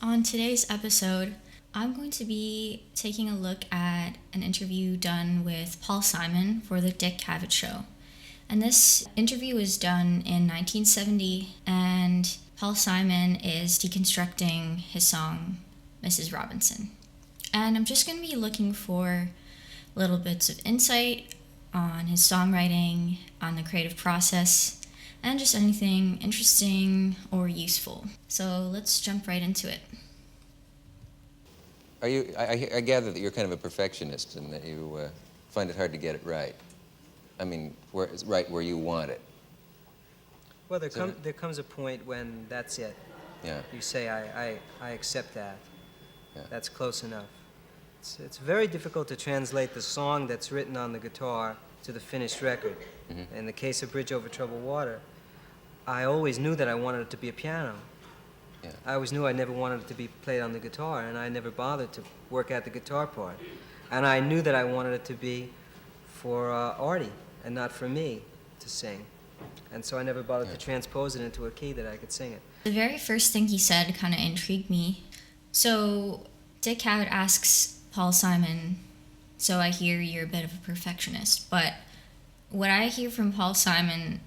On today's episode, I'm going to be taking a look at an interview done with Paul Simon for the Dick Cavett Show. And this interview was done in 1970, and Paul Simon is deconstructing his song, Mrs. Robinson. And I'm just going to be looking for little bits of insight on his songwriting, on the creative process, and just anything interesting or useful. So let's jump right into it. I gather that you're kind of a perfectionist and that you find it hard to get it right. I mean, it's right where you want it. Well, there comes a point when that's it. Yeah. You say, I accept that. Yeah. That's close enough. It's very difficult to translate the song that's written on the guitar to the finished record. Mm-hmm. In the case of Bridge Over Troubled Water, I always knew that I wanted it to be a piano. Yeah. I always knew I never wanted it to be played on the guitar, and I never bothered to work out the guitar part. And I knew that I wanted it to be for Artie and not for me to sing. And so I never bothered to transpose it into a key that I could sing it. The very first thing he said kind of intrigued me. So Dick Cavett asks Paul Simon, so I hear you're a bit of a perfectionist, but what I hear from Paul Simon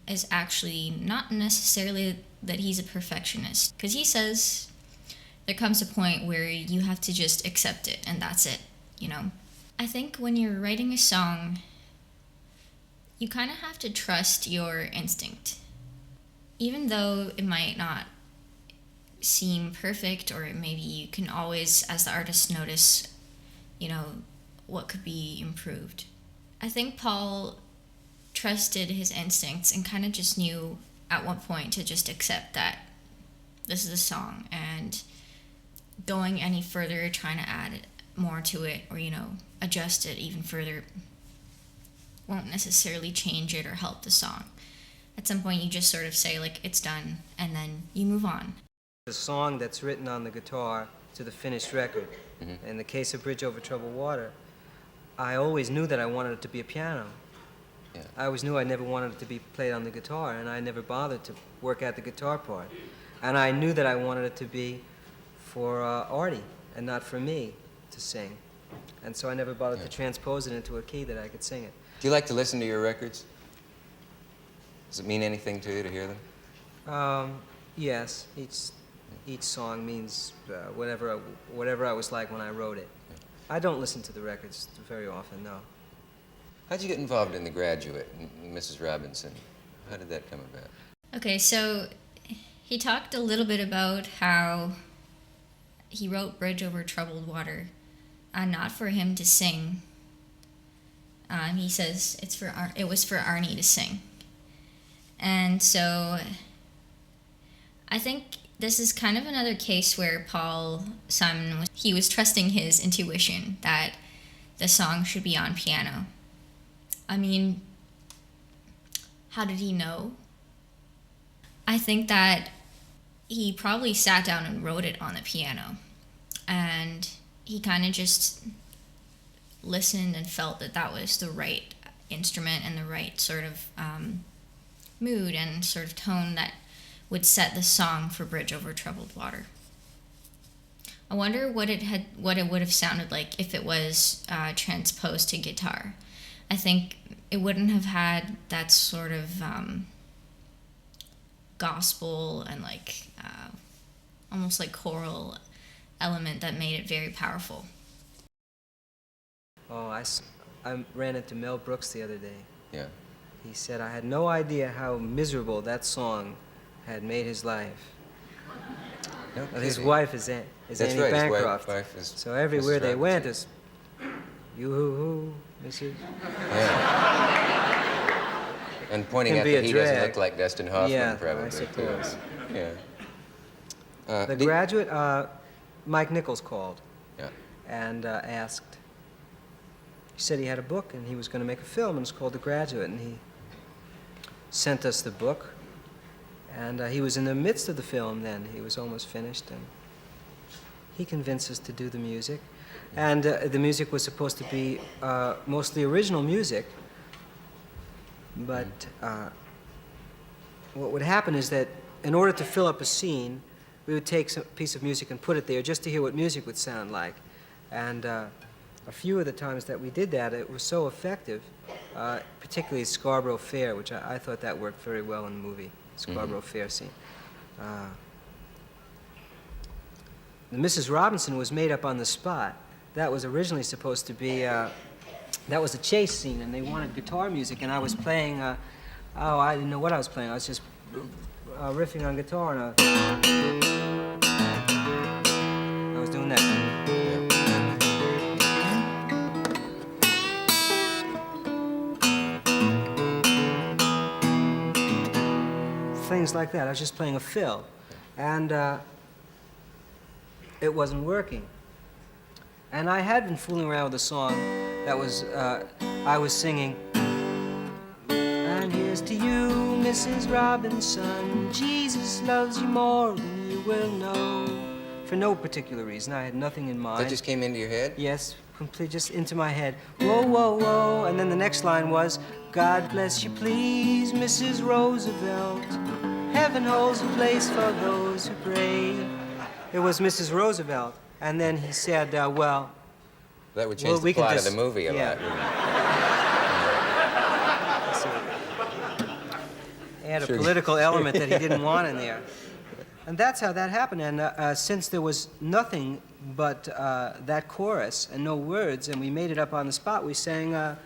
is actually not necessarily that he's a perfectionist, because he says there comes a point where you have to just accept it and that's it, you know. I think when you're writing a song, you kind of have to trust your instinct. Even though it might not seem perfect, or maybe you can always, as the artist, notice, you know, what could be improved. I think Paul trusted his instincts and kind of just knew at one point to just accept that this is a song, and going any further, trying to add more to it, or, you know, adjust it even further, won't necessarily change it or help the song. At some point you just sort of say, like, it's done, and then you move on. The song that's written on the guitar to the finished record. Mm-hmm. In the case of Bridge Over Troubled Water, I always knew that I wanted it to be a piano. Yeah. I always knew I never wanted it to be played on the guitar, and I never bothered to work out the guitar part. And I knew that I wanted it to be for Artie and not for me to sing. And so I never bothered to transpose it into a key that I could sing it. Do you like to listen to your records? Does it mean anything to you to hear them? Yes. Each song means whatever I was like when I wrote it. Yeah. I don't listen to the records very often, no. How'd you get involved in The Graduate and Mrs. Robinson? How did that come about? Okay, so he talked a little bit about how he wrote Bridge Over Troubled Water, not for him to sing. He says it was for Arnie to sing. And so I think this is kind of another case where Paul Simon was trusting his intuition that the song should be on piano. I mean, how did he know? I think that he probably sat down and wrote it on the piano, and he kind of just listened and felt that that was the right instrument and the right sort of mood and sort of tone that would set the song for Bridge Over Troubled Water. I wonder what it would have sounded like if it was transposed to guitar. I think it wouldn't have had that sort of gospel and like almost like choral element that made it very powerful. Oh, I ran into Mel Brooks the other day. Yeah. He said, I had no idea how miserable that song had made his life. No well, his wife is Annie right. Bancroft. His wife is so everywhere Mrs. they went Robinson. is, you-hoo-hoo, Mrs. Yeah. And pointing out that he doesn't look like Dustin Hoffman, probably. I suppose. Yeah. The Graduate, Mike Nichols called. Yeah. And asked. He said he had a book and he was going to make a film, and it's called The Graduate, and he sent us the book. And he was in the midst of the film then. He was almost finished, and he convinced us to do the music. And the music was supposed to be mostly original music, But what would happen is that in order to fill up a scene, we would take a piece of music and put it there just to hear what music would sound like. And a few of the times that we did that, it was so effective, particularly Scarborough Fair, which I thought that worked very well in the movie, Scarborough Fair scene. The Mrs. Robinson was made up on the spot. That was originally supposed to be, that was a chase scene, and they wanted guitar music, and I was playing, I didn't know what I was playing. I was just riffing on guitar, and I was doing that. Things like that. I was just playing a fill, and it wasn't working. And I had been fooling around with a song that was, I was singing, and here's to you, Mrs. Robinson, Jesus loves you more than you will know. For no particular reason, I had nothing in mind. That just came into your head? Yes, complete, just into my head. Whoa, whoa, whoa. And then the next line was, God bless you, please, Mrs. Roosevelt. Heaven holds a place for those who pray. It was Mrs. Roosevelt. And then he said, well... That would change the plot of the movie a lot. Add a political element that he didn't want in there. And that's how that happened. And since there was nothing but that chorus and no words, and we made it up on the spot, we sang... And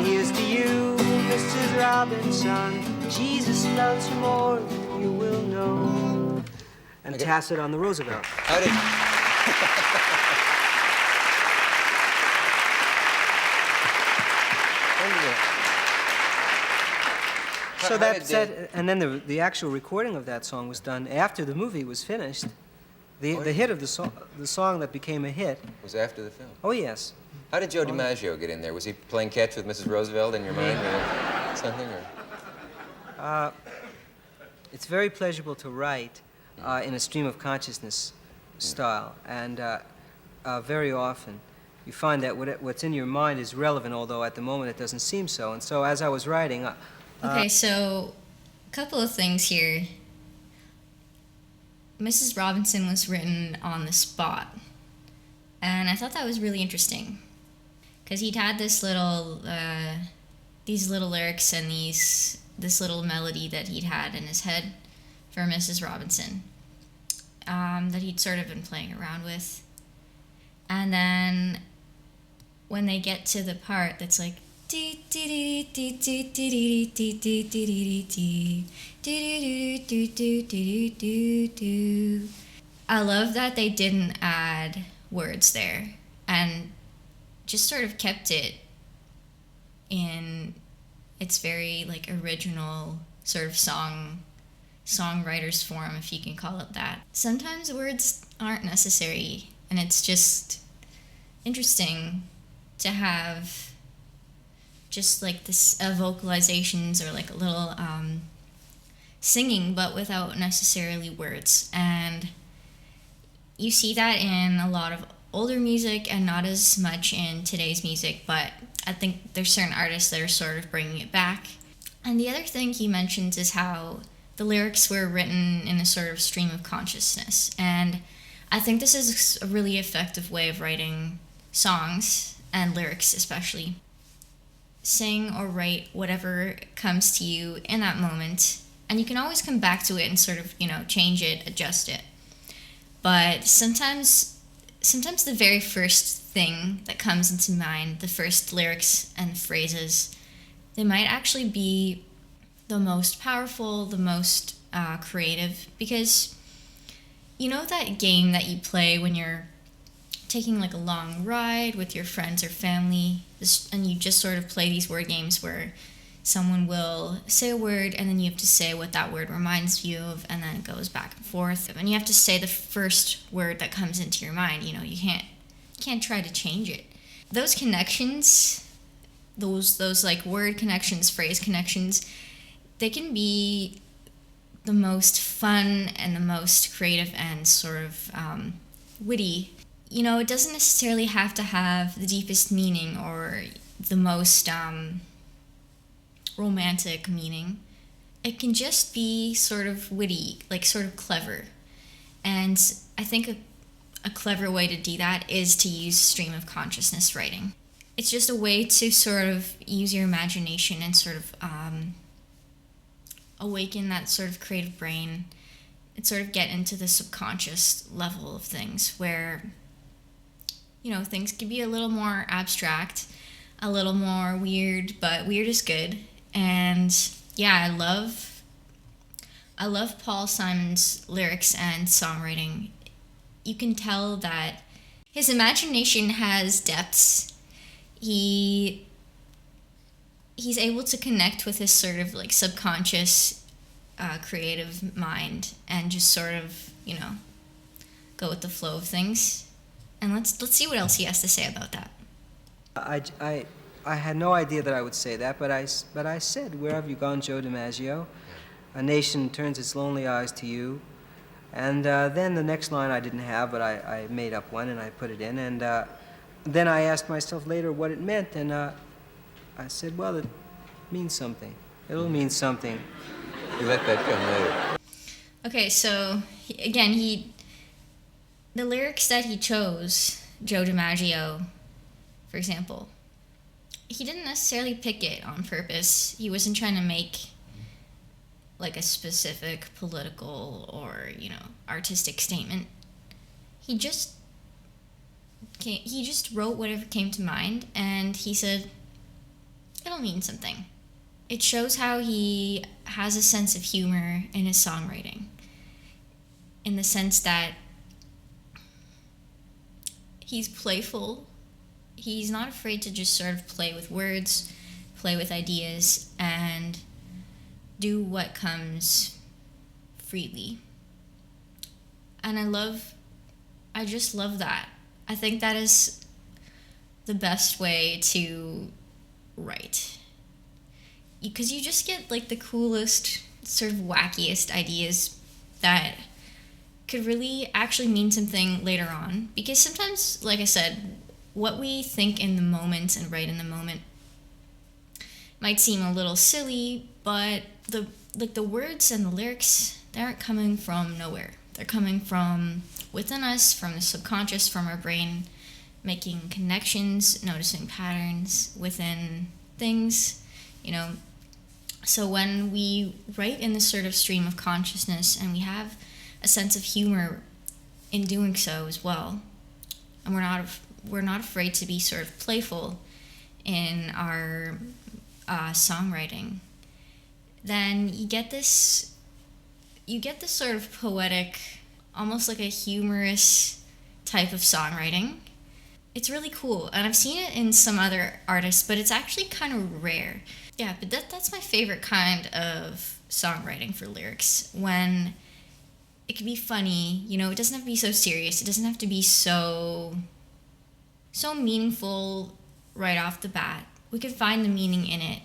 here's to you, Mrs. Robinson, Jesus loves you more than you will know. And Tacit on the Roosevelt. How did... So that's it, and then the actual recording of that song was done after the movie was finished. The hit of the song that became a hit was after the film. Oh yes. How did Joe Dimaggio get in there? Was he playing catch with Mrs. Roosevelt in your mind, or something? Or? It's very pleasurable to write in a stream of consciousness style, and very often you find that what's in your mind is relevant, although at the moment it doesn't seem so. And so as I was writing. Okay, so a couple of things here. Mrs. Robinson was written on the spot, and I thought that was really interesting because he'd had this little, these little lyrics and this little melody that he'd had in his head for Mrs. Robinson that he'd sort of been playing around with, and then when they get to the part that's like I love that they didn't add words there and just sort of kept it in its very like original sort of songwriter's form, if you can call it that. Sometimes words aren't necessary, and it's just interesting to have just like this vocalizations or like a little singing, but without necessarily words. And you see that in a lot of older music and not as much in today's music, but I think there's certain artists that are sort of bringing it back. And the other thing he mentions is how the lyrics were written in a sort of stream of consciousness. And I think this is a really effective way of writing songs and lyrics especially. Sing or write whatever comes to you in that moment, and you can always come back to it and sort of, change it, adjust it. But sometimes the very first thing that comes into mind, the first lyrics and phrases, they might actually be the most powerful, the most creative, because you know that game that you play when you're taking like a long ride with your friends or family, and you just sort of play these word games where someone will say a word and then you have to say what that word reminds you of, and then it goes back and forth. And you have to say the first word that comes into your mind. You know, you can't try to change it. Those connections, those like word connections, phrase connections, they can be the most fun and the most creative and sort of witty. You know, it doesn't necessarily have to have the deepest meaning or the most romantic meaning. It can just be sort of witty, like sort of clever. And I think a clever way to do that is to use stream of consciousness writing. It's just a way to sort of use your imagination and sort of awaken that sort of creative brain and sort of get into the subconscious level of things where, you know, things can be a little more abstract, a little more weird, but weird is good. And yeah, I love Paul Simon's lyrics and songwriting. You can tell that his imagination has depths. He's able to connect with his sort of like subconscious creative mind and just sort of, you know, go with the flow of things. And let's see what else he has to say about that. I had no idea that I would say that, but I said, "Where have you gone, Joe Dimaggio? A nation turns its lonely eyes to you." And then the next line I didn't have, but I made up one and I put it in. And then I asked myself later what it meant, and I said, well, it means something. It'll mean something. You let that come later. Okay, so again, the lyrics that he chose, Joe Dimaggio, for example, he didn't necessarily pick it on purpose. He wasn't trying to make like a specific political or, you know, artistic statement. He just wrote whatever came to mind, and he said, it'll mean something. It shows how he has a sense of humor in his songwriting, in the sense that he's playful. He's not afraid to just sort of play with words, play with ideas, and do what comes freely. And I just love that. I think that is the best way to write. Because you just get like the coolest, sort of wackiest ideas that could really actually mean something later on. Because sometimes, like I said, what we think in the moment and write in the moment might seem a little silly, but the words and the lyrics, they aren't coming from nowhere. They're coming from within us, from the subconscious, from our brain, making connections, noticing patterns within things, you know. So when we write in this sort of stream of consciousness and we have a sense of humor in doing so as well, and we're not afraid to be sort of playful in our songwriting, then you get this sort of poetic, almost like a humorous type of songwriting. It's really cool, and I've seen it in some other artists, but it's actually kind of rare. Yeah, but that's my favorite kind of songwriting for lyrics, when it can be funny, you know, it doesn't have to be so serious, it doesn't have to be so meaningful right off the bat. We can find the meaning in it,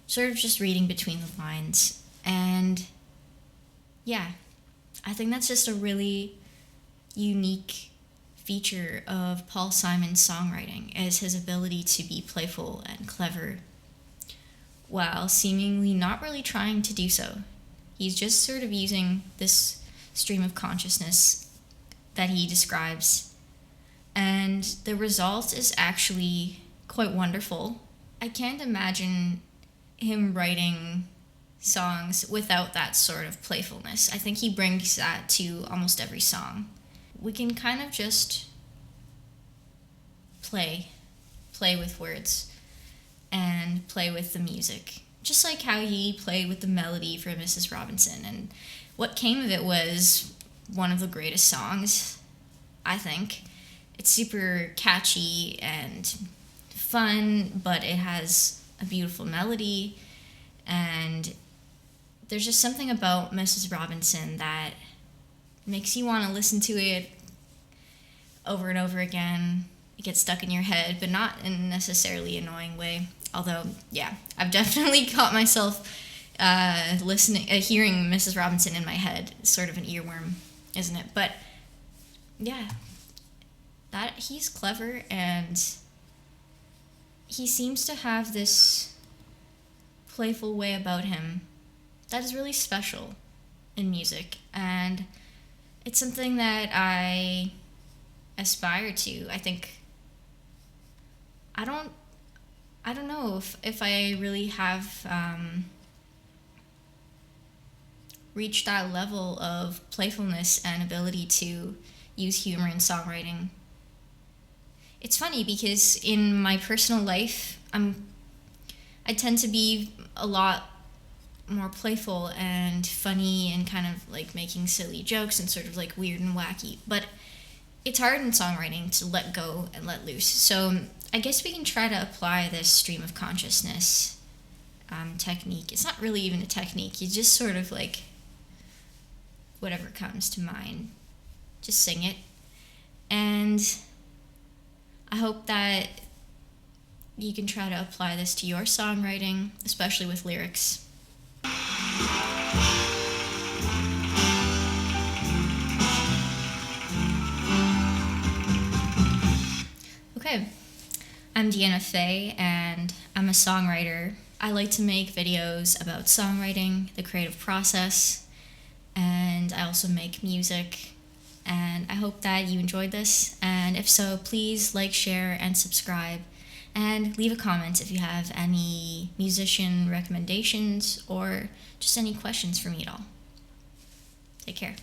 sort of just reading between the lines. And yeah, I think that's just a really unique feature of Paul Simon's songwriting, is his ability to be playful and clever while seemingly not really trying to do so. He's just sort of using this stream of consciousness that he describes, and the result is actually quite wonderful. I can't imagine him writing songs without that sort of playfulness. I think he brings that to almost every song. We can kind of just play with words and play with the music, just like how he played with the melody for Mrs. Robinson. And what came of it was one of the greatest songs, I think. It's super catchy and fun, but it has a beautiful melody, And there's just something about Mrs. Robinson that makes you want to listen to it over and over again. It gets stuck in your head, but not in a necessarily annoying way. Although, yeah, I've definitely caught myself hearing Mrs. Robinson in my head. It's sort of an earworm, isn't it? But yeah, that he's clever, and he seems to have this playful way about him that is really special in music, and it's something that I aspire to. I think I don't know if I really have reached that level of playfulness and ability to use humor in songwriting. It's funny because in my personal life, I tend to be a lot more playful and funny and kind of like making silly jokes and sort of like weird and wacky. But it's hard in songwriting to let go and let loose. So I guess we can try to apply this stream of consciousness technique. It's not really even a technique. You just sort of like whatever comes to mind. Just sing it. And I hope that you can try to apply this to your songwriting, especially with lyrics. Okay, I'm Deanna Faye, and I'm a songwriter. I like to make videos about songwriting, the creative process, and I also make music. And I hope that you enjoyed this, and if so, please like, share, and subscribe, and leave a comment if you have any musician recommendations or just any questions for me at all. Take care.